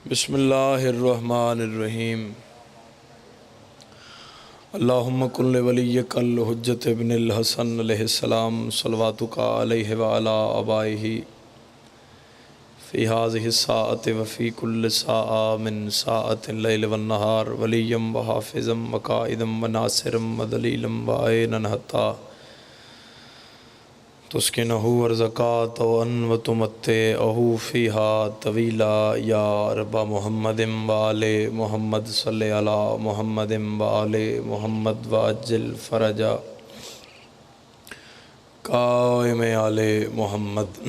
بسم اللہ الرحمن الرحیم اللہم کن لولیک الحجت ابن الحسن علیہ السلام صلواتک علیہ وعلا آبائہ فی هذه الساعة وفی کل ساعة من ساعة اللیل والنہار ولیم وحافظم وقائدم وناصرم ودلیلم وعینن حتی تسکنہو ورزقات وان وتمتعہو فیہا طویلا یا رب محمد وآل محمد صلی علی محمد وآل محمد وعجل فرجا قائم آل محمد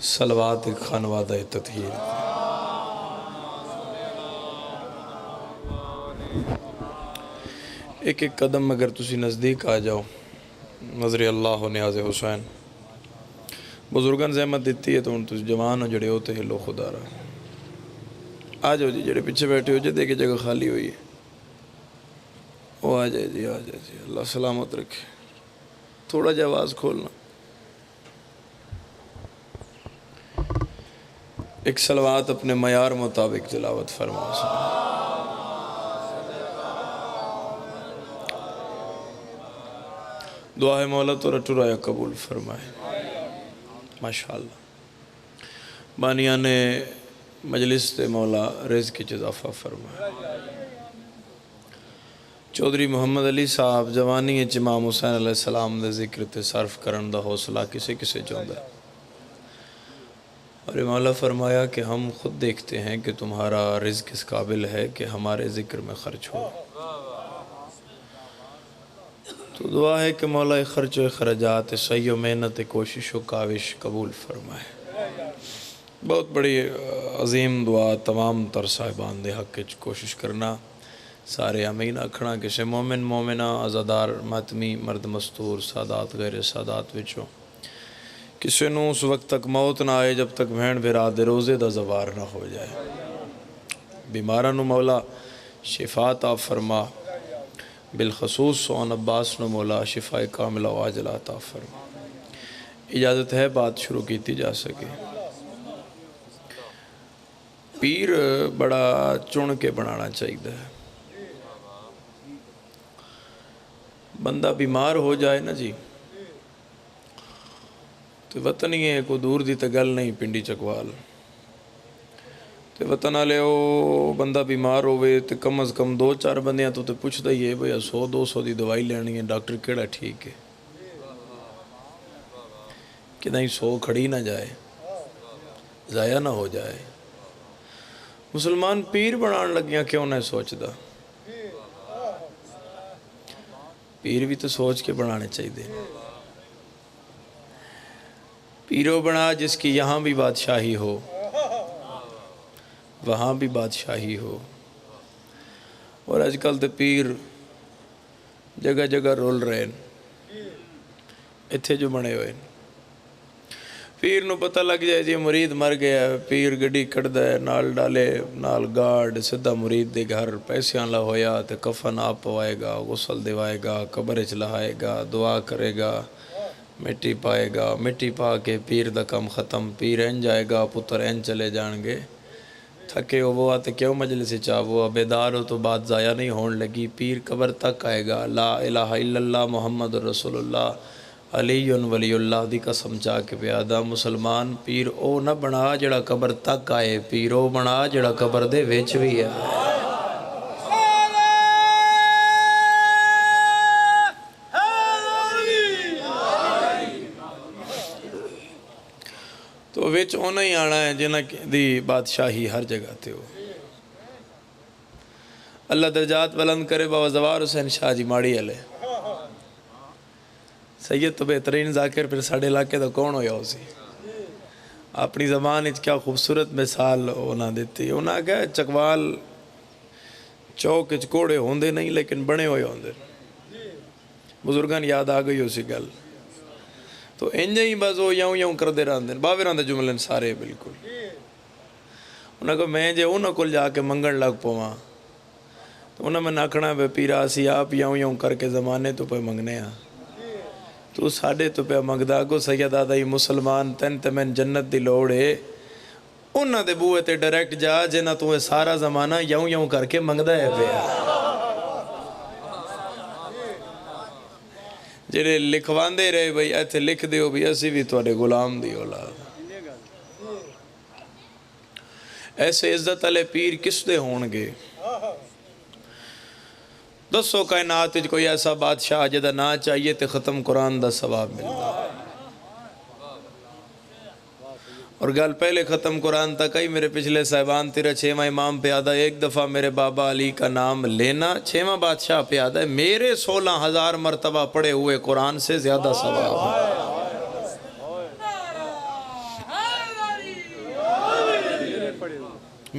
صلوات خانوادہ تطہیر ایک ایک قدم اگر تسی نزدیک آ جاؤ نظر اللہ و نیاز حسین بزرگان زحمت دیتی ہے تو ان تسی جوان ہو جڑے ہوتے ہیں لو خدا رہا آ جاؤ جی جڑے پیچھے بیٹھے ہو جی دیکھے جگہ خالی ہوئی ہے وہ آ جائے جی اللہ سلامت رکھے تھوڑا جا آواز کھولنا ایک صلوات اپنے معیار مطابق تلاوت فرما سکتا دعا مولا تو رٹو رایا قبول فرمائے ماشاءاللہ بانیان مجلس تے مولا رزق کی اضافہ فرمائے چودھری محمد علی صاحب جوانی امام حسین علیہ السلام دے ذکر تے صرف کرن دا حوصلہ کسے کسے چاہتا ہے اور مولا فرمایا کہ ہم خود دیکھتے ہیں کہ تمہارا رزق اس قابل ہے کہ ہمارے ذکر میں خرچ ہو تو دعا ہے کہ مولا خرچ و اخراجات صحیح و محنت کوشش و کاوش قبول فرمائے بہت بڑی عظیم دعا تمام تر صاحبان دے حق کی کوشش کرنا سارے امین اکھنا کسے مومن مومنہ عزادار ماتمی مرد مستور سادات غیر سادات وچوں کسے نو اس وقت تک موت نہ آئے جب تک بھین بھرا دے روزے دا زوار نہ ہو جائے بیمارہ نو مولا شفا عطا فرما بالخصوص سون عباس نو مولا شفا کاملہ و عاجلہ عطا فرما اجازت ہے بات شروع کیتی جا سکے پیر بڑا چن کے بنانا چاہیے بندہ بیمار ہو جائے نا جی تو وطن ہی ہے کو دور دی تگل نہیں پنڈی چکوال تو وطن آلے ہو بندہ بیمار ہوئے تو کم از کم دو چار بندیاں تو پوچھتا ہی ہے بھئی 100-200 دی دوائی لینی ہے ڈاکٹر کیڑا ٹھیک ہے کہ نہیں 100 کھڑی نہ جائے ضائع نہ ہو جائے مسلمان پیر بنان لگیاں کیوں نہ سوچ دا پیر بھی تو سوچ کے بنانے چاہیے پیرو بنا جس کی یہاں بھی بادشاہی ہو وہاں بھی بادشاہی ہو اور آج کل تے پیر جگہ جگہ رول رہے اتھے جو بنے ہوئے پیر نو پتہ لگ جائے جی مرید مر گیا پیر گڑی کٹ دے نال ڈالے نال گارڈ صدہ مرید دے گھر پیسے آنلا ہویا تے کفن آپ پوائے گا غسل دیوائے گا قبر چلائے گا دعا کرے گا مٹی پائے گا مٹی پا کے پیر دا کم ختم پیر این جائے گا پتر این چلے جان گے تھکے ہو وہ آتے کیوں مجلس چاہو بیدار ہو تو بات ضائع نہیں ہون لگی پیر قبر تک آئے گا لا الہ الا اللہ محمد رسول اللہ علی ولی اللہ دی قسم چاہ کے پیادہ مسلمان پیر او نہ بنا جڑا قبر تک آئے پیر او بنا جڑا قبر دے ویچ بھی ہے تو ویچ ہونا ہی آنا ہے جنہ دی بادشاہی ہر جگہ تے ہو اللہ درجات بلند کرے بابا زوار حسین شاہ جی ماڑی علیہ سید تو بہترین ذاکر پھر ساڑھے علاقے دا کون ہویا ہو سی اپنی زبان اچھ کیا خوبصورت مثال ہونا دیتی ہونا کہا چکوال چوک اچھ کوڑے ہوندے نہیں لیکن بڑے ہوئے ہوندے بزرگان یاد آگئی ہو سی گل تو انجھے ہی بس وہ یوں کر دے رہاں دیں باوے رہاں دے جملن سارے بالکل انہاں کو میں جے انہاں کل جا کے منگن لگ پوہاں تو انہاں میں ناکھنا بے پیرا سی آپ یوں کر کے زمانے تو پہ منگنے ہاں تو ساڑھے تو پہ مگدہ کو سید آدھائی مسلمان تن تمن جنت دی لوڑے انہاں دے بوئے تے ڈائریکٹ جا جنہاں تو سارا زمانہ یوں یوں کر کے منگدا ہے پیا، جنہیں لکھوان دے رہے بھئی ایتھے لکھ دیو بھی ایسی بھی تواڈے غلام دی اولاد۔ ایسے عزت علی پیر کس دے ہون گے؟ دسو کائنات وچ کوئی ایسا بادشاہ جدا نہ چاہیے تے ختم قرآن دا ثواب ملدا، اور گل پہلے ختم قرآن تک آئی میرے پچھلے صاحبان تیرا 6واں امام پیادہ ایک دفعہ میرے بابا علی کا نام لینا، 6واں بادشاہ پیادہ ہے، میرے 16,000 مرتبہ پڑھے ہوئے قرآن سے زیادہ ثواب ہے۔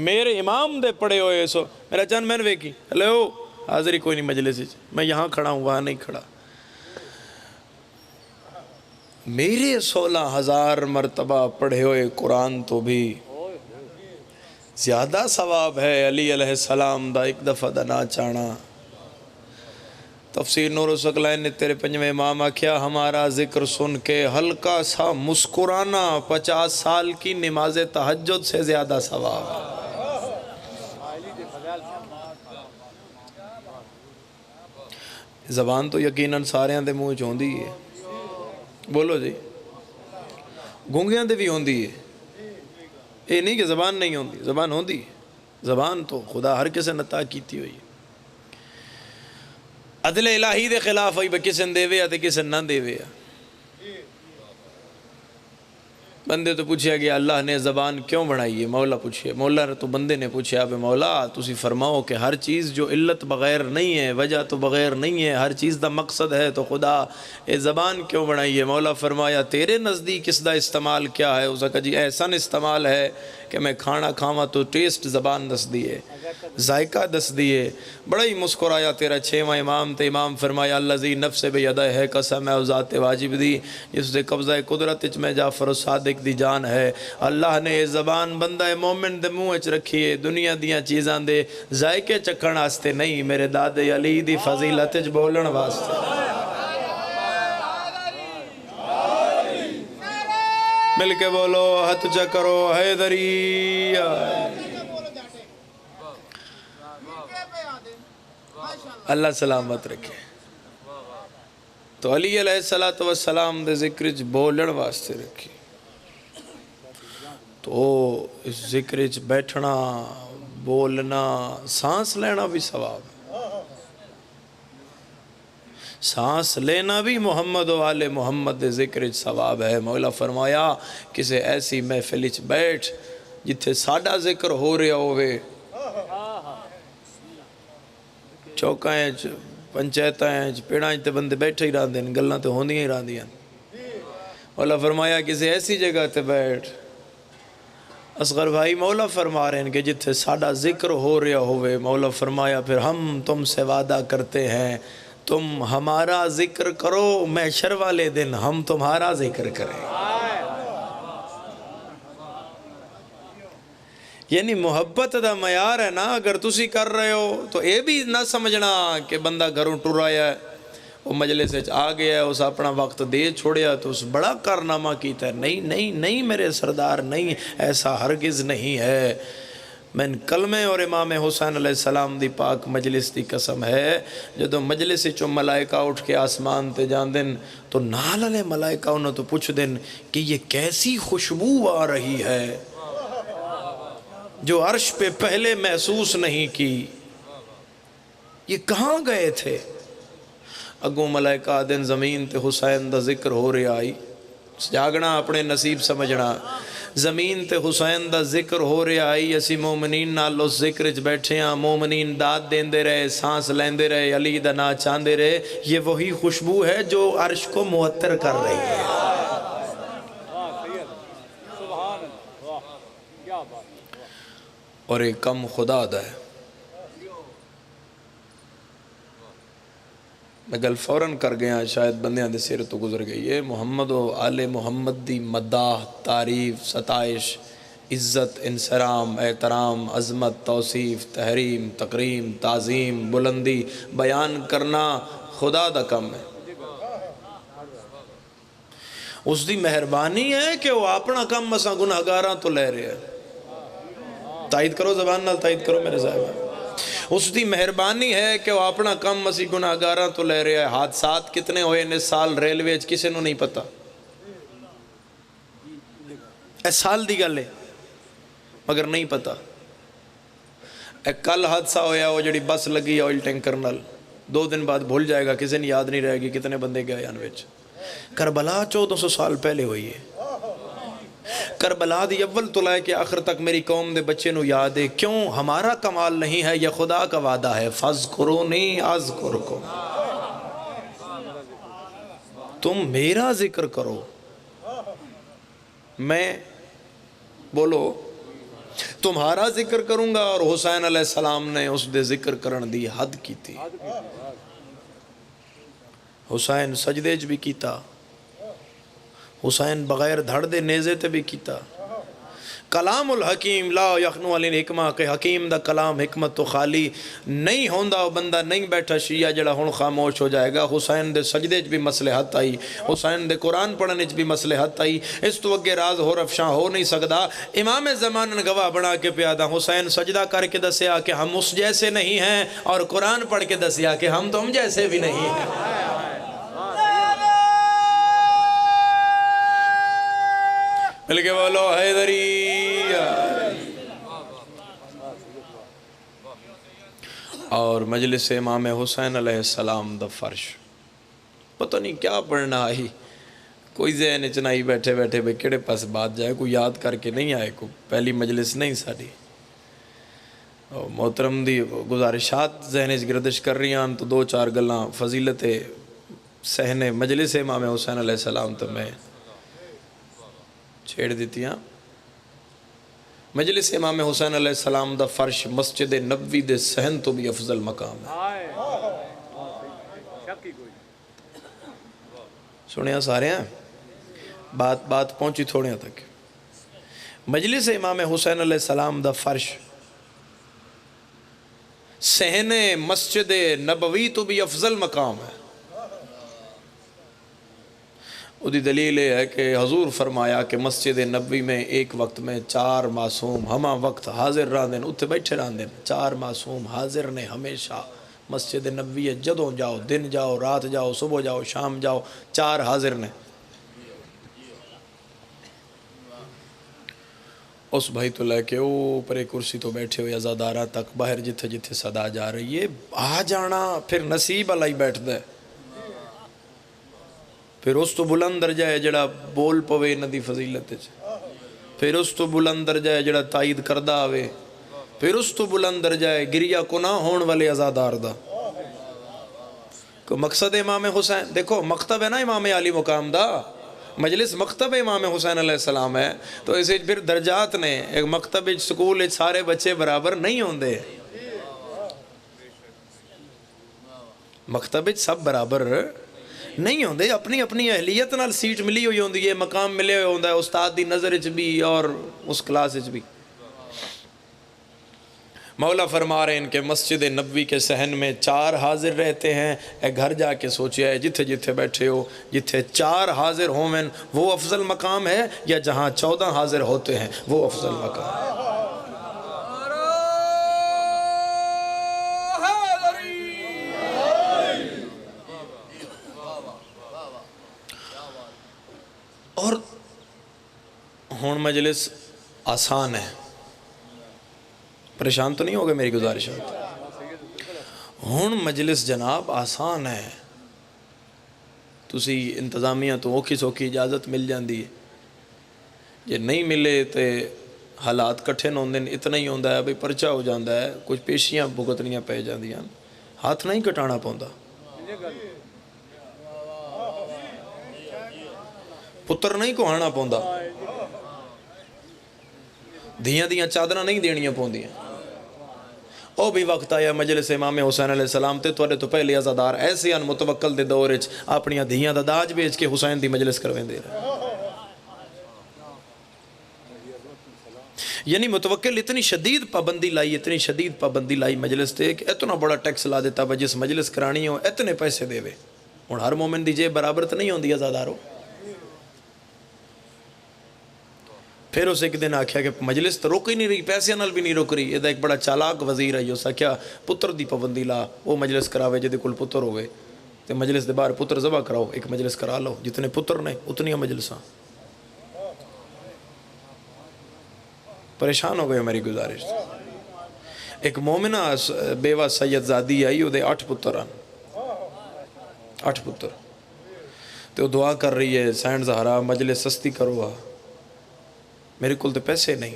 میرے امام دے پڑھے ہوئے سو میرا چند میں نے ویکی ہلو حاضری کوئی نہیں مجلس سے، میں یہاں کھڑا ہوں وہاں نہیں کھڑا، میرے 16,000 مرتبہ پڑھے ہوئے قرآن تو بھی زیادہ ثواب ہے علی علیہ السلام دا ایک دفعہ دا نہ چانا۔ تفسیر نور الثقلین نے تیرے 5ویں امام آکھیا ہمارا ذکر سن کے ہلکا سا مسکرانا 50 سال کی نماز تہجد سے زیادہ ثواب ہے۔ زبان تو یقیناً سارے دے منہ چوندی ہے، بولو جی، گونگیاں دے بھی ہوندی ہے، یہ نہیں کہ زبان نہیں ہوندی، زبان ہوندی ہے، زبان تو خدا ہر کسے نتا کیتی ہوئی، عدل الہی دے خلاف ہوئی کسن دے ویا تے کسن نہ دے ویا۔ بندے تو پوچھیا گیا اللہ نے زبان کیوں بنائی ہے؟ مولا پوچھے، مولا تو بندے نے پوچھا اب مولا تسی فرماؤ کہ ہر چیز جو علت بغیر نہیں ہے، وجہ تو بغیر نہیں ہے، ہر چیز دا مقصد ہے، تو خدا یہ زبان کیوں بنائی ہے؟ مولا فرمایا تیرے نزدیک اس دا استعمال کیا ہے؟ اس کا جی احسن استعمال ہے کہ میں کھانا کھاواں تو ٹیسٹ زبان دس دیئے، ذائقہ دس دیئے۔ بڑا ہی مسکرایا تیرا 6واں امام تے امام فرمایا اللذی نفس بیدہ ہے قسم ہے ذات واجب دی جس دے قبضہ قدرت اچ میں جعفر صادق دی جان ہے۔ اللہ نے یہ زبان بندہ مومن دے منہ اچ رکھی ہے، دنیا دیاں چیزاں دے ذائقے چکھن واسطے نہیں، میرے دادے علی دی فضیلت اچ بولن واسطے۔ مل کے بولو ہتھ چکرو حیدری، اللہ سلامت رکھے۔ تو علی علیہ السلام دے ذکر اچ بولن واسطے رکھی، تو اس ذکر اچ بیٹھنا بولنا سانس لینا بھی ثواب ہے، سانس لینا بھی محمد و آل محمد دے ذکر اچ ثواب ہے۔ مولا فرمایا کسے ایسی محفل اچ بیٹھ جتھے ساڈا ذکر ہو رہا ہوئے، چوکائیں پنچایتیں پیڑاں تے بندے بیٹھے ہی رہندے ہیں، گلاں تے ہوندیاں ہی رہندیاں۔ مولا فرمایا کسی ایسی جگہ تے بیٹھ، اصغر بھائی مولا فرما رہے ہیں کہ جتھے ساڈا ذکر ہو رہا ہوئے، مولا فرمایا پھر ہم تم سے وعدہ کرتے ہیں تم ہمارا ذکر کرو، محشر والے دن ہم تمہارا ذکر کریں۔ یعنی محبت دا معیار ہے نا، اگر تسی کر رہے ہو تو اے بھی نہ سمجھنا کہ بندہ گھروں ٹر آیا ہے، وہ مجلس سے آ گیا ہے، اس اپنا وقت دے چھوڑیا تو اس بڑا کارنامہ کیتا ہے۔ نہیں نہیں نہیں میرے سردار، نہیں، ایسا ہرگز نہیں ہے۔ میں کلمے اور امام حسین علیہ السلام دی پاک مجلس دی قسم ہے، جدو مجلس چو ملائکہ اٹھ کے آسمان تے جان دن تو نال علیہ ملائکہ انہوں تو پوچھ دن کہ یہ کیسی خوشبو آ رہی ہے جو عرش پہ پہلے محسوس نہیں کی، یہ کہاں گئے تھے؟ اگوں ملائکہ دن زمین تے حسین دا ذکر ہو رہی آئی، جاگنا اپنے نصیب سمجھنا، زمین تے حسین دا ذکر ہو رہی آئی، اسی مومنین نال اس ذکر اچ بیٹھے ہیں، مومنین داد دیندے رہے، سانس لیندے رہے، علی دا نا چاندے رہے، یہ وہی خوشبو ہے جو عرش کو معطر کر رہی ہے۔ اور ایک کم خدا دا ہے، میں گل فوراں کر گیا، شاید بندیاں دے سیر تو گزر گئی ہے۔ محمد و آل محمد دی مداح، تعریف، ستائش، عزت، انصرام، احترام، عظمت، توصیف، تحریم، تکریم، تعظیم، بلندی بیان کرنا خدا دا کم ہے۔ اس دی مہربانی ہے کہ وہ اپنا کم مسا گناہگاراں تو لے رہے ہیں۔ تائید کرو زبان نال تائید کرو میرے صاحب اس دی مہربانی ہے کہ وہ اپنا کم اسی گناہگاراں تو لے رہا ہے حادثات کتنے ہوئے نے سال ریلوے کسی نو نہیں پتا اے سال دی گل ہے مگر نہیں پتا اے کل حادثہ ہویا وہ جڑی بس لگی آئل ٹینکر نال 2 دن بعد بھول جائے گا کسی نے یاد نہیں رہے گی کتنے بندے گئے ان وچ کربلا 1400 سال پہلے ہوئی ہے کربلا دی اول تو لے کے آخر تک میری قوم دے بچے نو یاد ہے کیوں ہمارا کمال نہیں ہے یہ خدا کا وعدہ ہے فَاذْكُرُونِي أَذْكُرْكُمْ تم میرا ذکر کرو میں بولو تمہارا ذکر کروں گا اور حسین علیہ السلام نے اس دے ذکر کرن دی حد کی تھی حسین سجدے بھی کیتا حسین بغیر دھڑ دے نیزے تے بھی کیتا کلام الحکیم لا یخنو علی حکمہ کہ حکیم دا کلام حکمت تو خالی نہیں ہوندا وہ بندہ نہیں بیٹھا شیعہ جڑا ہون خاموش ہو جائے گا حسین دے سجدے بھی مصلحت آئی حسین دے قرآن پڑھنے بھی مصلحت آئی اس تو اگے راز ہو رفشاں ہو نہیں سکدا امام زمان نے گواہ بنا کے پیادا حسین سجدہ کر کے دسیا کہ ہم اس جیسے نہیں ہیں اور قرآن پڑھ کے دسیا کہ ہم تم جیسے بھی نہیں ہیں مل کے بولو حیدری اور مجلس امام حسین علیہ السلام دا فرش پتہ نہیں کیا پڑھنا آئی کوئی ذہن چنائی بیٹھے بیٹھے بے کڑے پاس بات جائے کوئی یاد کر کے نہیں آئے کوئی پہلی مجلس نہیں ساڑی محترم دی گزارشات ذہن گردش کر رہی ہیں تو 2-4 گلاں فضیلت سہنے مجلس امام حسین علیہ السلام تو میں چھیڑ دیتی ہیں مجلس امام حسین علیہ السلام دا فرش مسجد نبوی دے صحن تو بھی افضل مقام ہے سنیا سارے ہیں بات پہنچی تھوڑے ہیں تک مجلس امام حسین علیہ السلام دا فرش صحن مسجد نبوی تو بھی افضل مقام ہے وہ دی دلیل ہے کہ حضور فرمایا کہ مسجد نبوی میں ایک وقت میں 4 معصوم ہما وقت حاضر راندن اتھے بیٹھے راندن 4 معصوم حاضر نے ہمیشہ مسجد نبوی جدوں جاؤ دن جاؤ رات جاؤ صبح جاؤ شام جاؤ 4 حاضر نے اس بھائی تو لے کے اوپر ایک کرسی تو بیٹھے ہوئے ازادارہ تک باہر جتھے جتھے صدا جا رہی ہے آ جانا پھر نصیب علیہ بیٹھ دے پھر اس تو بلند درجہ ہے جڑا بول پوے ندی فضیلت پھر اس تو بلند درجہ ہے جڑا تائید کردہ آوے پھر اس تو بلند درجہ ہے گریہ گناہ ہون والے ازادار دا کو مقصد امام حسین دیکھو مکتب ہے نا امام علی مقام دا مجلس مکتب امام حسین علیہ السلام ہے تو اسے پھر درجات نے ایک مکتب سکول سارے بچے برابر نہیں ہوندے مکتب سب برابر نہیں ہوندے اپنی اپنی اہلیت نال سیٹ ملی ہوئی ہوندی ہے مقام ملے ہوئے ہوندہ ہے استاد دی نظر اچھ بھی اور اس کلاس اچھ بھی مولا فرما رہے ہیں کہ مسجد نبوی کے صحن میں 4 حاضر رہتے ہیں اے گھر جا کے سوچیا ہے جتھے جتھے بیٹھے ہو جتھے 4 حاضر ہوں وہ افضل مقام ہے یا جہاں 14 حاضر ہوتے ہیں وہ افضل مقام ہے اور ہون مجلس آسان ہے پریشان تو نہیں ہوگا میری گزارشات ہون مجلس جناب آسان ہے تسی انتظامیہ تو اوکھی سوکھی اجازت مل جاندی ہے یہ نہیں ملے تے حالات کٹھن ہوندن اتنا ہی ہوندہ ہے بھئی پرچہ ہو جاندہ ہے کچھ پیشیاں بھگتنیاں پہ جاندیاں ہاتھ نہیں کٹانا پوندا پتر نہیں کوہانا پوندا دھیاں دیاں چادرہ نہیں دینیاں پوندیاں او بھی وقت آیا مجلس امام حسین علیہ السلام تے توڑے تو پہلے ازادار ایسے ان متوکل دے دورچ اپنیاں دھیاں دا داج بیچ کے حسین دی مجلس کرویں دے رہے یعنی متوکل اتنی شدید پابندی لائی مجلس تے کہ اتنا بڑا ٹیکس لا دیتا با جس مجلس کرانی ہو اتنے پیسے دے وے اور ہر مومن دی جے برابر تو نہیں ہوں دی ازادارو پھر اس ایک دن آکھیا کہ مجلس تو روک ہی نہیں رہی، پیسے نال بھی نہیں روک رہی. یہ ایک بڑا چالاک وزیر ہے، اس آکھیا پتر دی پابندی لا، وہ مجلس کراوے جہدے کول پتر ہوئے، تو مجلس دے باہر پتر ذبح کراؤ، ایک مجلس کرا لو، جتنے پتر نے اتنی مجلساں. پریشان ہو گئے. میری گزارش، ایک مومنہ بیوہ سید زادی آئی، وہ دے 8 پتر آن، 8 پتر. تو دعا کر رہی ہے سینڈ زہرا مجلس سستی کرو، میرے کول تے پیسے نہیں.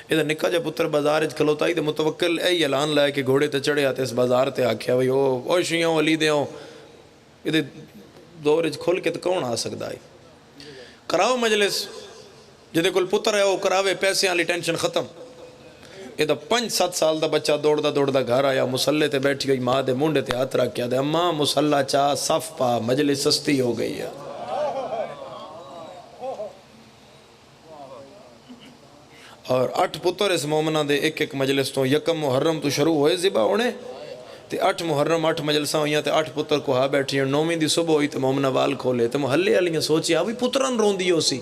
ادھر نکا جا پتر بازار کھلوتا ہی تو متوکل اے اعلان لائے کہ گھوڑے تے چڑھے آتے اس بازار تے آکھیا بھئی او شیعوں علی دیوں یہ دور کھل کے تو کون آ سکتا ہے. کراؤ مجلس، جدے کول پتر ہے وہ کراوے، پیسے والی ٹینشن ختم. یہ 5-7 سال دا بچہ دوڑدا دوڑدا گھر آیا، مسلے تے بیٹھی ہوئی ماں دے مونڈے تے ہاتھ رکھ کے آدھے اماں مسلہ چاہ صف پا، مجلس سستی ہو گئی ہے. اور 8 پتر اس مومنہ دے ایک مجلس تو یکم محرم تو شروع ہوئے ذبح ہونے تے 8 محرم 8 مجلساں ہوئیاں تے 8 پتر کو ہاں بیٹھی ہیں. 9ویں دی صبح ہوئی تے مومنہ وال کھولے تے محلے والیاں سوچیا بھی پتران رون دی ہو سی.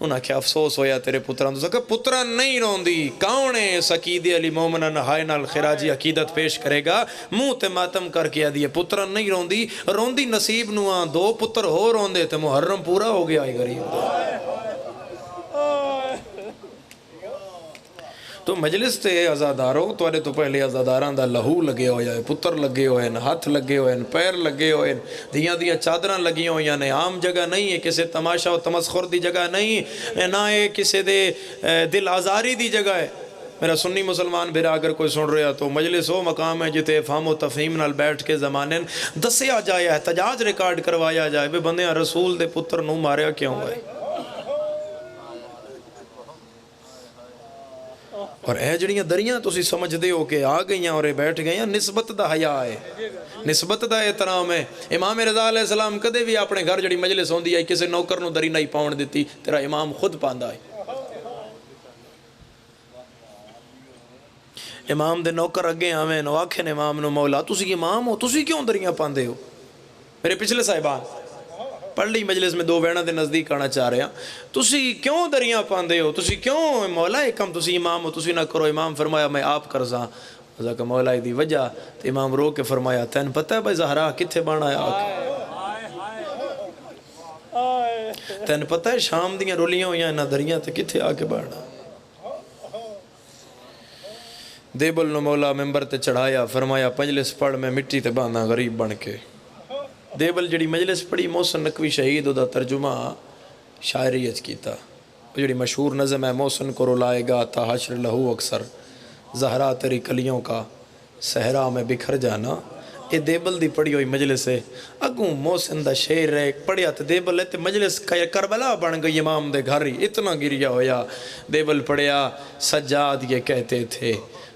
انہاں کیا افسوس ہویا تیرے پتران، تو سکا پتران نہیں رون دی. کون ہے سکیدے علی مومنہ نہائے نال خراجی عقیدت پیش کرے گا، منہ تے ماتم کر کے دیئے پتران نہیں رون دی نصیب نوان 2 پتر ہو رون دے تے محرم پورا ہو گیا ہے غریب دا. تو مجلس تے ازادارو تو پہلے ازاداران دا لہو لگے ہویا ہے، پتر لگے ہوئے ہیں، ہاتھ لگے ہوئے ہیں، پیر لگے ہوئے ہیں، دیاں چادران لگی ہوئی ہیں. عام جگہ نہیں ہے، کسی تماشا و تمسخر دی جگہ نہیں، نہ ہے کسی دے دل آزاری دی جگہ ہے. میرا سنی مسلمان بھیرا اگر کوئی سن رہا تو مجلس وہ مقام ہے جتے فہم و تفہیم نال بیٹھ کے زمانے دسیا جائے، احتجاج ریکارڈ کروایا جائے بے بندیاں رسول دے پتر نو ماریا کیوں ہے. اور اے جڑیاں دریاں تسی سمجھ دے ہو کہ آ گئیاں اور بیٹھ گئیاں، نسبت دا حیاء ہے، نسبت دا احترام ہے. امام رضا علیہ السلام کدے بھی اپنے گھر جڑی مجلس ہوندی ہے کسی نوکر نو دری نہیں پاؤن دیتی، تیرا امام خود پاندا ہے. امام دے نوکر اگے آویں نو آکھن امام نو مولا تسی امام ہو، تسی کیوں دریاں پاندے ہو. میرے پچھلے صاحبان پڑھ لی مجلس میں 2 ویڑاں دے نزدیک آنا چاہ رہے ہیں، تسی کیوں دریاں پاندے ہو، تسی کیوں مولا ایکم تسی امام ہو، تسی نہ کرو. امام فرمایا میں آپ کرزاں. حضرت کہ مولا دی وجہ تو امام رو کے فرمایا تین پتہ ہے بھائی زہرا کتھے بانا ہے آکھ، تین پتہ ہے شام دیاں رولیاں ہویاں انہاں دریاں تے کتھے آ کے بانا. دیبل نو مولا ممبر تے چڑھایا، فرمایا مجلس پڑھ میں مٹی تے باندھا غریب بن کے. دیبل جڑی مجلس پڑھی محسن نقوی شہید دا ترجمہ شاعری اچ کیتا. جڑی مشہور نظم ہے محسن کو رلائے گا تا حشر لہو اکثر، زہرا تیری کلیوں کا صحرا میں بکھر جانا. یہ دیبل دی پڑھی ہوئی مجلس ہے. اگوں محسن دا شعر ہے پڑھیا تے دیبل ہے تے مجلس کربلا بن گئی امام دے گھر ہی، اتنا گریا ہویا. دیبل پڑھیا سجاد یہ کہتے تھے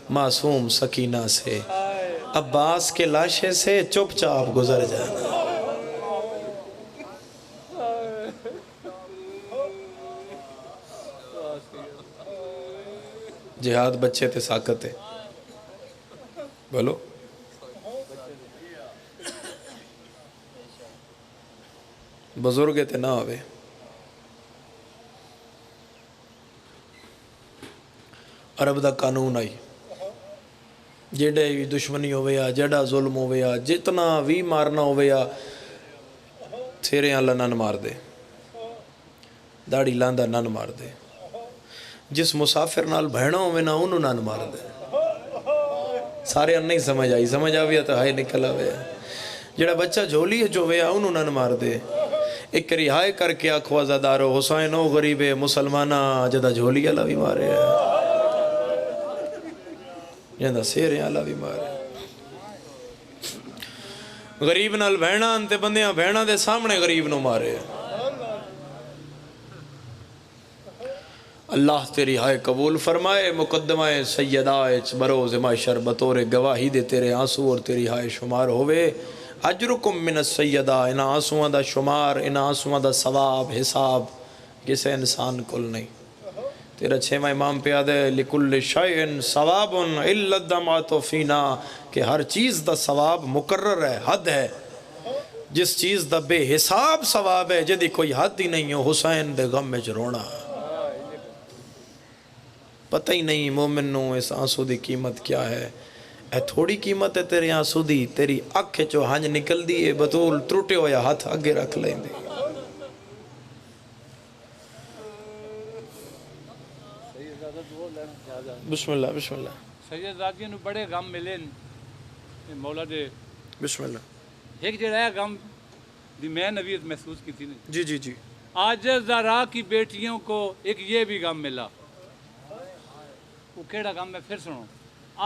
معصوم سکینہ سے، عباس کے لاشے سے چپ چاپ گزر جانا. جہاد بچے تے ساکت ہے، بولو بزرگ تے نہ ہوئے. عرب دا قانون آئی، جیڑے بھی دشمنی ہویا جیڑا ظلم ہویا جتنا بھی مارنا ہویا تھیرے اللہ نن مار دے، داڑی لاندہ نن مار دے. جس مسافر نال بہنا ہوئے نا انہوں نن مار دے. سارے ان نہیں سمجھ آئی، سمجھ آویا تو ہائے نکل آویا. جڑا بچہ جھولی ہے جو ویا انہوں نن مار دے. ایک رہائے کر کے آکھو ازادارو حسین او غریب مسلمانہ جدہ جھولی اللہ بھی مارے ہے، جدہ سیرے اللہ بھی مارے. غریب نال بہنا انتے بندیاں بہنا دے سامنے غریب نو مارے. اللہ تیری ہائے قبول فرمائے. مقدمہ سیدہ بروز معاشر بطور گواہی دے تیرے آنسو اور تیری ہائے شمار ہوئے. اجرکم من السیدہ، ان آنسوان دا شمار، ان آنسوان دا ثواب حساب کسے انسان کل نہیں. تیرا 6واں امام پہ آدھے لکل شیء ثواب الا الدمعۃ فینا، کہ ہر چیز دا ثواب مقرر ہے، حد ہے. جس چیز دا بے حساب ثواب ہے جدی کوئی حد ہی نہیں ہو، حسین دے غم وچ رونا پتہ ہی نہیں مومن نو اس آنسو دی قیمت کیا ہے۔ اے تھوڑی قیمت ہے تیرے آنسو دی، تیری اکھ چو ہنج نکل دی ہے، بطول ٹوٹے ہویا ہاتھ اگے رکھ لیں دی۔ بسم اللہ بسم اللہ سید زادیاں نو بڑے غم ملے مولا دے، بسم اللہ۔ ایک جڑا ہے غم دی میں نویت محسوس کی تھی جی جی جی عاجز زہرا کی بیٹیوں کو ایک یہ بھی غم ملا۔ وہ کیڑا غم ہے پھر سنو،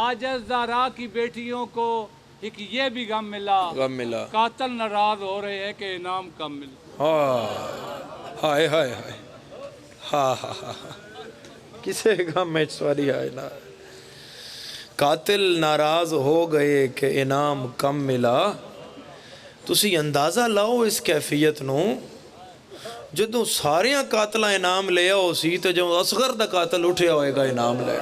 عاجز زہرا کی بیٹیوں کو ایک یہ بھی غم ملا، غم ملا، قاتل ناراض ہو رہے ہیں کہ انعام کم ملا۔ ہائے ہائے ہائے ہاں ہاں ہاں کسے غم میں سواری آئے نا، قاتل ناراض ہو گئے کہ انعام کم ملا۔ تسی اندازہ لاؤ اس کیفیت نو، جدوں ساریاں قاتلہ انعام لیا ہو سی تو جو اصغر دا قاتل اٹھیا ہوئے گا انعام لے،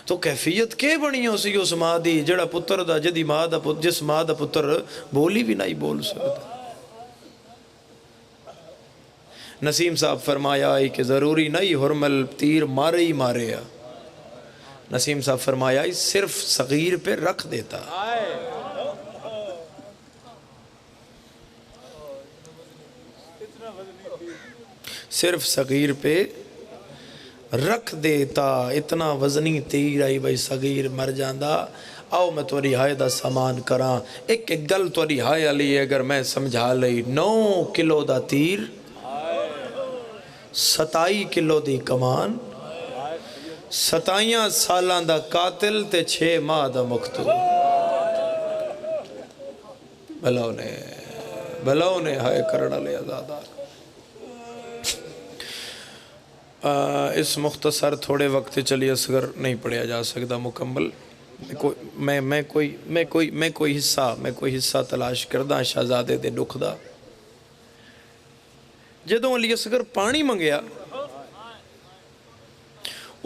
تو کیفیت کے بنی ہو سی اس ماں دی جڑا پتر دا جدی ماں دا جس ماں دا پتر بولی بھی نہیں بول سکتا۔ نسیم صاحب فرمایا ہے کہ ضروری نہیں حرمل تیر مارے ہی مارے یا، نسیم صاحب فرمایا ہے صرف صغیر پہ رکھ دیتا، صرف صغیر پہ رکھ دیتا، اتنا وزنی تیر آئی بھائی صغیر مر جاندہ۔ آؤ میں توری ہائے دا سامان کراں، ایک گل توری ہائے علی اگر میں سمجھا لئی، 9 کلو دا تیر، 27 کلو دی کمان، 27 سالاں دا قاتل تے 6 ماہ دا مقتول۔ بھلاؤ نے ہائے کرنا لے آزادہ۔ اس مختصر تھوڑے وقت چلی اصغر نہیں پڑھیا جا سکتا مکمل، میں کوئی حصہ تلاش کردہ شہزادے دے دکھ دا۔ جدوں علی اصغر پانی منگیا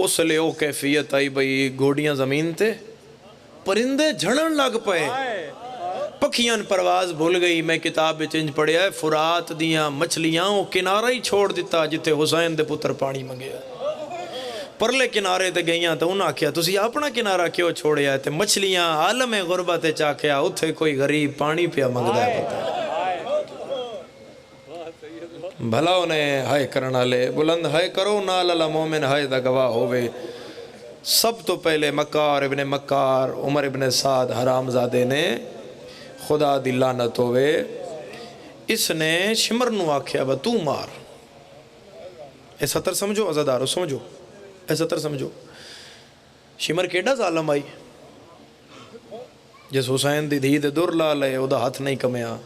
اس لئے او کیفیت آئی بھئی گھوڑیاں زمین تے، پرندے جھڑن لگ پئے، پکھیاں پرواز بھول گئی۔ میں کتاب میں چنج پڑھیا ہے فرات دیاں مچھلیاں وہ کنارہ ہی چھوڑ دیتا جتے حسین دے پتر پانی منگیا، پرلے کنارے تے گئیاں تو انہاں کیا تسی اپنا کنارہ کیوں چھوڑیا ہے؟ تے مچھلیاں عالم غربت چاکیا اتھے کوئی غریب پانی پیا منگدا ہے پتا۔ بھلا انہیں ہائے کرنا لے بلند ہائے کرو نال اللہ مومن ہائے دا گواہ ہوئے۔ سب تو پہلے مکار ابن مکار عمر ابن سعد حرام زادے نے خدا دی لعنت ہوئے، اس نے شمر نو آکھیا با تو مار۔ اے سطر سمجھو عزادارو سمجھو، اے سطر سمجھو، شمر کیڑا ظالم آئی جس حسین دی دھی دے در لا لے او دا ہاتھ نہیں کمیا،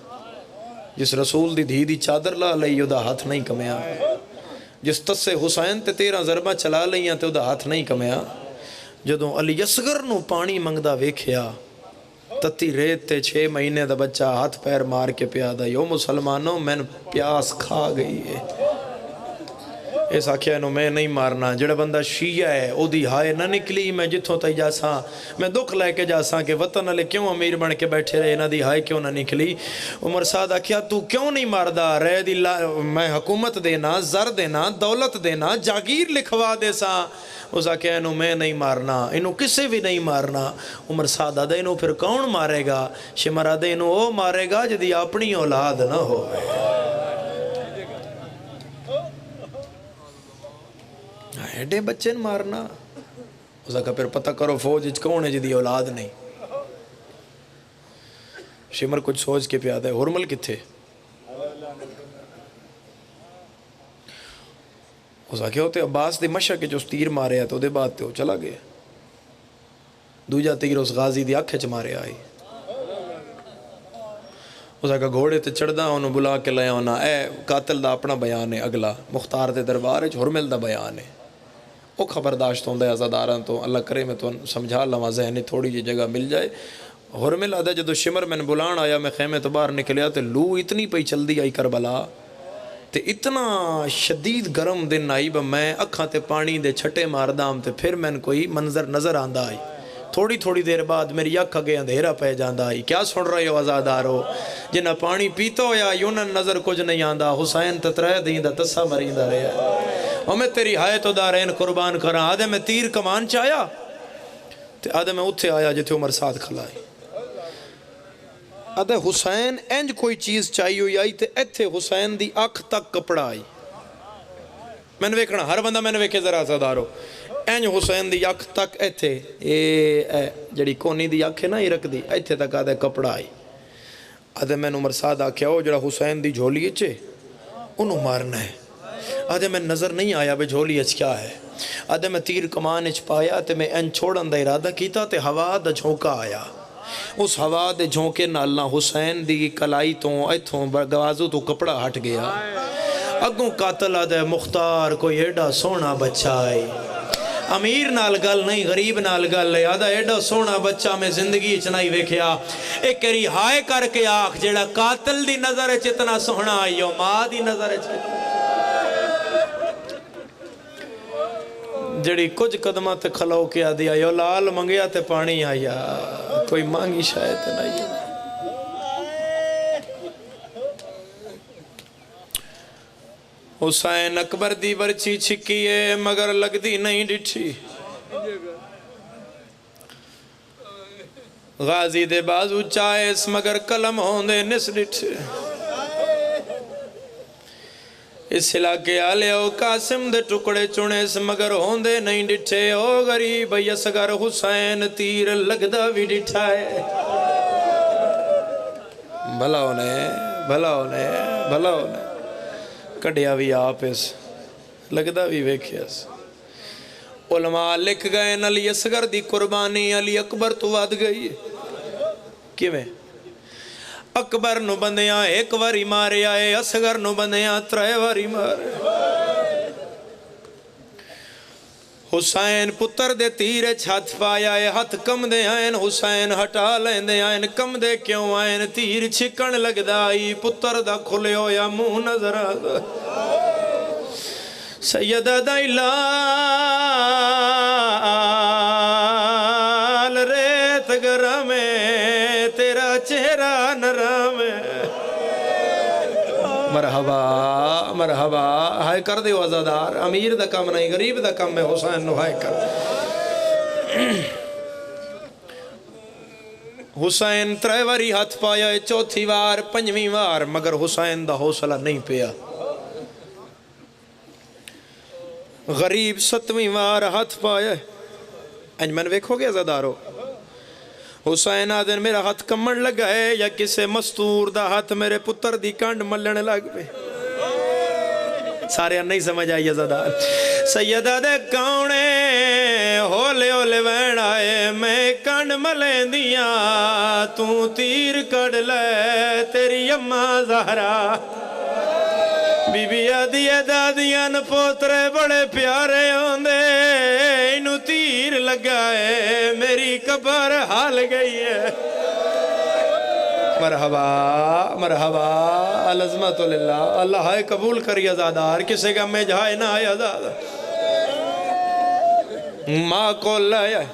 جس رسول دی دھی دی چادر لا لئی او دا ہاتھ نہیں کمیا، جس تسے حسین تے 13 ضربہ چلا لئیاں تے او دا ہاتھ نہیں کمیا۔ جدوں علی اصغر نو پانی منگدا ویکھیا، تتی ریت تے 6 مہینے دا بچہ ہاتھ پیر مار کے پیادا، یو مسلمانوں میں پیاس کھا گئی ہے۔ اس آکھیا انہوں میں نہیں مارنا، جڑا بندہ شیعہ ہے او دی ہائے نہ نکلی، میں جتھوں تے جاساں میں دکھ لے کے جاساں کہ وطن علی کیوں امیر بن کے بیٹھے رہے، نہ دی ہائے کیوں نہ نکلی۔ عمر سعد آکھیا تو کیوں نہیں ماردہ رہ دی میں حکومت دینا، زر دینا، دولت دینا، جاگیر لکھوا دے ساں۔ اس آکھیا انہوں میں نہیں مارنا، انہوں کسے بھی نہیں مارنا۔ عمر سعد آدھے انہوں پھر کون مارے گا؟ شمر آدھے انہوں وہ مارے گا جدی اپنی اولاد نہ ہوئے۔ ایڈے بچے مارنا، اس کا پھر پتہ کرو فوج کون ہے جدی اولاد نہیں۔ شمر کچھ سوچ کے پیادا ہے، حرمل کتھے؟ اس کا کیا ہوتے عباس دے مشہ کے جو تیر مارے ہے تو دے بات تے ہو چلا گئے، دوجہ تیر اس غازی دی آنکھیں چ مارے آئی۔ اس کا گھوڑے تے چڑھدا انہوں بلا کے لیا ہونا، اے قاتل دا اپنا بیان ہے، اگلا مختار دے دربار ہے حرمل دا بیان ہے، وہ خبرداشت ہوندہ ہے عزاداراں تو اللہ کرے میں تو سمجھا لواں ذہنی تھوڑی جی جگہ مل جائے۔ حرمل آدھا جدو شمر میں بلان آیا میں خیمے تو باہر نکلیا تے لو اتنی پئی چل دی آئی کربلا تے اتنا شدید گرم دن آئی با میں اکھاں تے پانی دے چھٹے ماردام تے پھر میں کوئی منظر نظر آندہ آئی، تھوڑی تھوڑی دیر بعد میری اکھ اگے اندھیرا پہ جاندہ ہی کیا سن رہے ہو عزادارو جنہ پانی پیتا ہویا یونن نظر کچھ نہیں آندہ حسین تترہ دیندہ تسا مریندہ رہا اور میں تیری حیات و دارین قربان کراں آدھے میں تیر کمان چاہیا آدھے میں اتھے آیا جتے عمر ساتھ کھلائی آدھے حسین انج کوئی چیز چاہیے ہوئی آئی تے ایتھے حسین دی اکھ تک کپڑا آئی میں نے ویکھنا ہر بندہ میں نے ویکھے ذرا عزادارو انج حسین دی اکھ تک ایتھے جڑی کونی دی اکھ ہے نا یہ رکھ دی ایتھے تک آدھے کپڑا آئی آدھے میں نے عمر ساتھ آکھیا ہو جڑا حسین دی جھولی اچھے انہوں مارنا ہے آدھے میں نظر نہیں آیا بے جھولی اچھ کیا ہے آدھے میں تیر کمان اچھ پایا تے میں ان چھوڑن دا ارادہ کیتا تے ہوا دا جھونکا آیا اس ہوا دے جھونکے نالنا حسین دی کلائی تو ایتھوں گوازو تو کپڑا ہٹ گیا اگوں قاتل آدھے مختار کوئی ایڈا سونا بچہ آئی امیر نال گل نہیں غریب نال گل ہے آدھا ایڈا سونا بچہ میں زندگی چنائی ویکھیا ایک کری ہائے کر کے آنکھ جیڑا قاتل دی نظر چتنا سونا آئی ہو ماں دی نظر چتنا جڑی کچھ قدمہ تے کھلو کیا دیا یو لال منگیا تے پانی آیا کوئی مانگی شاید نہیں حسین اکبر دی برچی چھکی ہے مگر لگ دی نہیں ڈٹھی غازی دے بازو چائس مگر کلم ہوندے نس ڈٹھے اس علاقے آلے او قاسم دے ٹکڑے چنے مگر ہوندے نہیں ڈٹھے او غریب یسگر حسین تیر لگدا بھی ڈٹھا ہے بھلا ہونے کڑیا بھی آپ اس لگدا بھی ویکھے اس علماء لکھ گئے علی اصغر دی قربانی علی اکبر تو واد گئی کیویں اکبر نو بندیاں ایک واری مارے آئے اصغر نو بندیاں ترے واری مارے حسین پتر دے تیرے چھت پایا ہے ہاتھ کم دے آئین حسین ہٹا لین دے آئین کم دے کیوں آئین تیر چھکن لگ دائی پتر دا کھلے ہو یا منہ نظر آدھا سیدہ دائی لال ریت گرمے تیرا چہرہ نرمے مرحبا ہائے کر دے وزادار امیر دا کم نہیں غریب دا کم میں حسین نو ہائے کر حسین ترے واری ہاتھ پایا ہے چوتھی وار پنجویں وار مگر حسین دا حوصلہ نہیں پیا غریب ستویں وار ہاتھ پایا ہے انجمن ویکھو گے عزادارو حسین آدھن میرا ہاتھ کمن لگا ہے یا کسے مستور دا ہاتھ میرے پتر دی کانڈ ملن لگ پہ سارے نہیں سمجھ آئی عزادار سیدہ دے کاؤنے ہولے ہولے وین آئے میں کانڈ ملیں دیا تو تیر کڑ لے تیری اماں زہرا بی بی آدھیے دادیاں پوترے بڑے پیارے ہوندے انہوں تیر لگائے میری قبر حال گئی ہے مرحبا العظمت للہ اللہ ہائے قبول کری عزادار کسے کا میں جہائے نہ آئے عزادار ماں کو لائے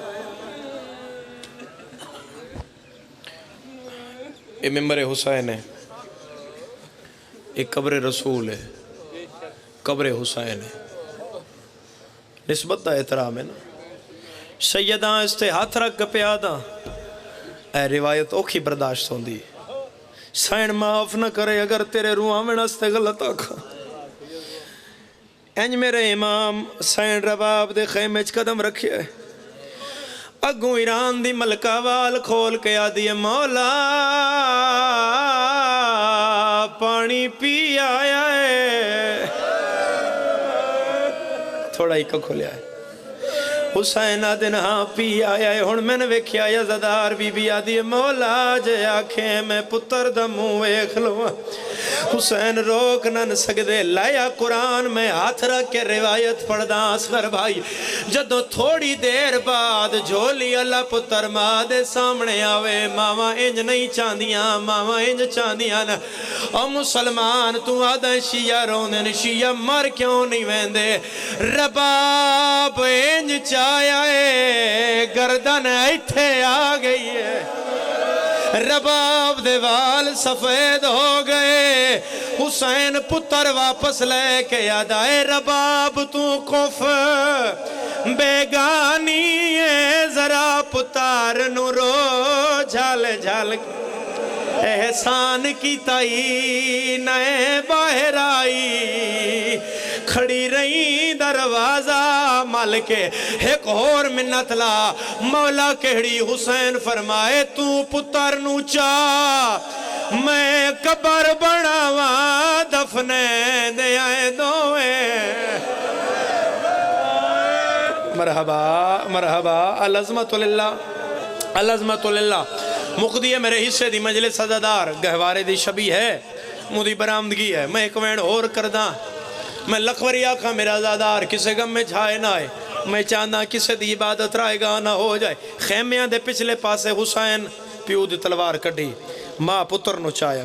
یہ ممبر حسین ہے ایک قبر رسول ہے قبر حسین ہے نسبت دا احترام ہے نا سیداں استے ہاتھ رکھ پیاداں اے روایت اوکھی برداشت ہوندی سائن معاف نہ کرے اگر تیرے روحاں میں نستے غلط آکھا انج میرے امام سائن رباب دے خیمچ قدم رکھے اگوں ایران دی ملکہ وال کھول کے آدھی مولا پانی پی آیا ہے تھوڑا ہی کھولیا ہے حسین آدھن ہاں پی آیا ہے ہن میں نے ویکھیا یزدار بی بی آدھی مولا جے آنکھیں میں پتر دا منہ ویکھ لواں حسین روک نہ سکدے لایا قرآن میں ہاتھ رکھ کے روایت پڑھدا اصغر بھائی جدوں تھوڑی دیر بعد جھولی اللہ پتر ماں دے سامنے آوے ماما انج نہیں چاندیاں ماما انج چاندیاں او مسلمان تو آدھا شیعہ روندن شیعہ مر کیوں نہیں ویندے رباب انج چایا ہے گردن ایتھے آ گئی ہے رباب دے وال سفید ہو گئے حسین پتر واپس لے کے یاد آئے رباب تو کف بیگانی ہے ذرا پتر نورو جھال جھال احسان کی تائی نئے باہر آئی کھڑی رہی دروازہ مال کے ایک اور منت لا مولا کہڑی حسین فرمائے تو پتر نو چاہ میں قبر بناواں دفنے دے آئے دوئے مرحبا مرحبا العظمت للہ العظمت للہ مقدی ہے میرے حصے دی مجلس عزادار گہوارے دی شبی ہے مودی برامدگی ہے میں ایک وین اور کرداں میں لکھوری آقا میرا عزادار کسے غم میں جھائے نہ آئے میں چاہنا کسے دی عبادت رائے گا نہ ہو جائے خیمیاں دے پچھلے پاسے حسین پیو دی تلوار کٹی ماں پتر نو چایا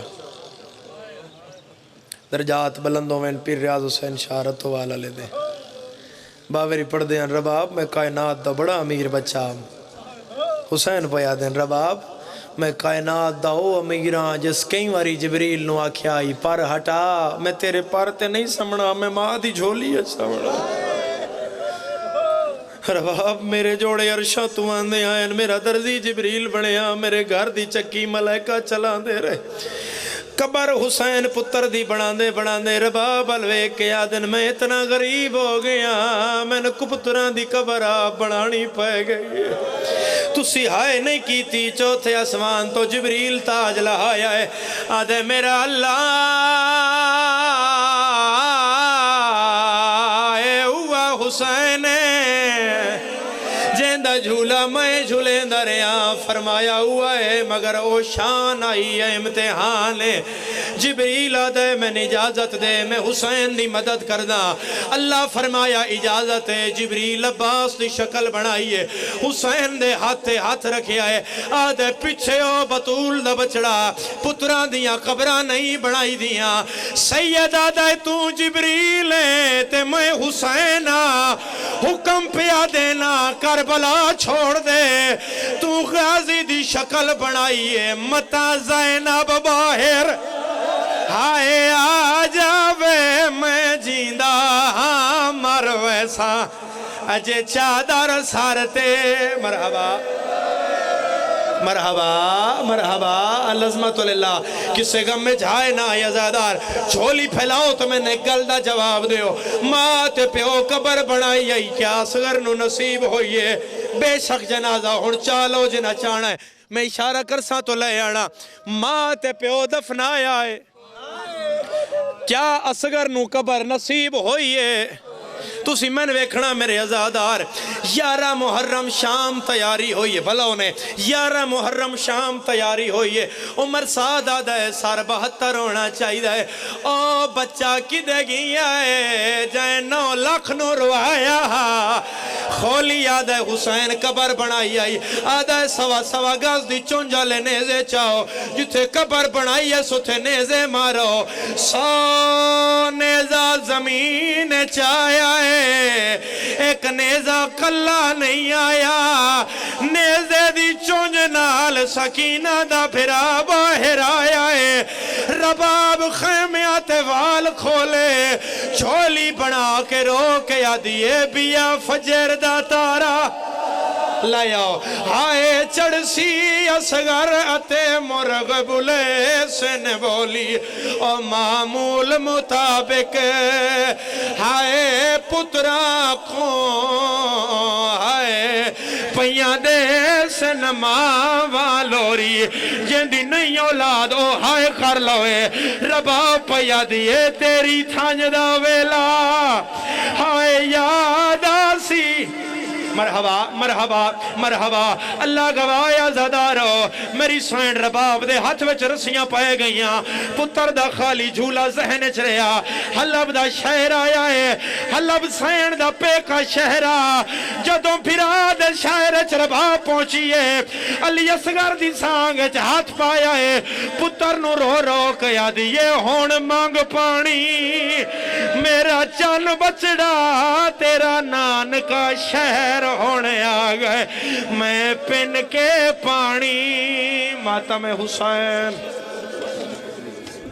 درجات بلندوں میں پیر ریاض حسین شہرت والا لے دے باوری پڑھ دیں رباب میں کائنات دا بڑا امیر بچہ حسین پہ یادیں رباب میں کائنات دا او امیران جس کئی واری جبریل نو آکھیا آئی پر ہٹا میں تیرے پر تے نہیں سمنا میں ماں دی جھولی ہے سمنا رباب میرے جوڑے عرشہ تو آندے آئین میرا درزی جبریل بنیا میرے گھر دی چکی ملائکہ چلا دے رہے قبر حسین پتر دی بڑھاندے رباب الوے کے آدن میں اتنا غریب ہو گیا میں نے کپتران دی قبر آپ بڑھانی پائے گئی تو سہائے نہیں کی تھی چوتھے اسمان تو جبریل تاج لہایا ہے آدھے میرا اللہ اے ہوا حسین جیندہ جھولا میں جھولیں دریا فرمایا ہوا ہے مگر او شان آئی ہے امتحان ہے جبریل آدھے میں اجازت دے میں حسین دی مدد کردہ اللہ فرمایا اجازت ہے جبریل عباس دی شکل بنائی ہے حسین دے ہاتھ رکھیا ہے آدھے پچھے او بطول دا بچڑا پتران دیاں قبران نہیں بنائی دیاں سید آدھے تو جبریل ہے تے میں حسین حکم پیا دینا کربلا چھوڑ دے تو غازی دی شکل بنائی ہے متا زینب باہر ہائے آ جاوے میں جیندہ ہاں مر ویسا اجے چادر سارتے مرحبا مرحبا مرحبا العظمت للہ کسے غم میں جھائے نہ آئی عزادار جھولی پھیلاؤ تو میں نے گلدہ جواب دیو مات پیو قبر بنائی آئی کیا اصغر نو نصیب ہوئیے بے شک جنازہ ہن چالو جنہ چانا ہے میں اشارہ کرسا تو لے آنا مات پیو دفنایا ہے کیا اصغر نو قبر نصیب ہوئیے تُسی میں نے ویکھنا میرے عزادار 11 محرم شام تیاری ہوئی ہے بھلا انہیں 11 محرم شام تیاری ہوئی ہے عمر سادہ ہے سار 72 ہونا چاہیے ہے او بچہ کی دے گیا ہے جائے 9 لاکھ نو روایا کھولی آدھے حسین قبر بنائی آئی آدھے سوا گاز دی چونجا لے نیزے چاہو جتے قبر بنائی ہے سوتے نیزے مارو 100 نیزہ زمین چاہیا ہے ایک نیزہ کلا نہیں آیا نیزے دی چونج نال سکینہ دا پھرا باہر آیا ہے رباب خیمیات وال کھولے چھولی بنا کے رو کے یادیے بیا فجر دا تارا لائیو ہائے چڑسی اصغر اتے مرغ بلے سن بولی او معمول مطابق ہائے پترا کو ہائے پیاں دے سن ماں والوری جندی نہیں اولاد او ہائے کر لوے ربا پیاں دیے تیری تھانج دا ویلا ہائے یاد آسی مرحبا مرحبا مرحبا اللہ گوایا زادارو میری سوین رباب دے ہاتھ وچ رسیاں پائے گئیاں پتر دا خالی جھولا ذہن چ رہیا حلب دا شہر آیا ہے حلب سین دا پیکا شہرا جدوں پھرا دے شہر چ رباب پہنچیے علی اصغر دی سانگ چ ہاتھ پایا ہے پتر نو رو رو کے آدیے ہون مانگ پانی میرا چن بچڑا تیرا نان کا شہر ہونے آ گئے میں پن کے پانی ماتم حسین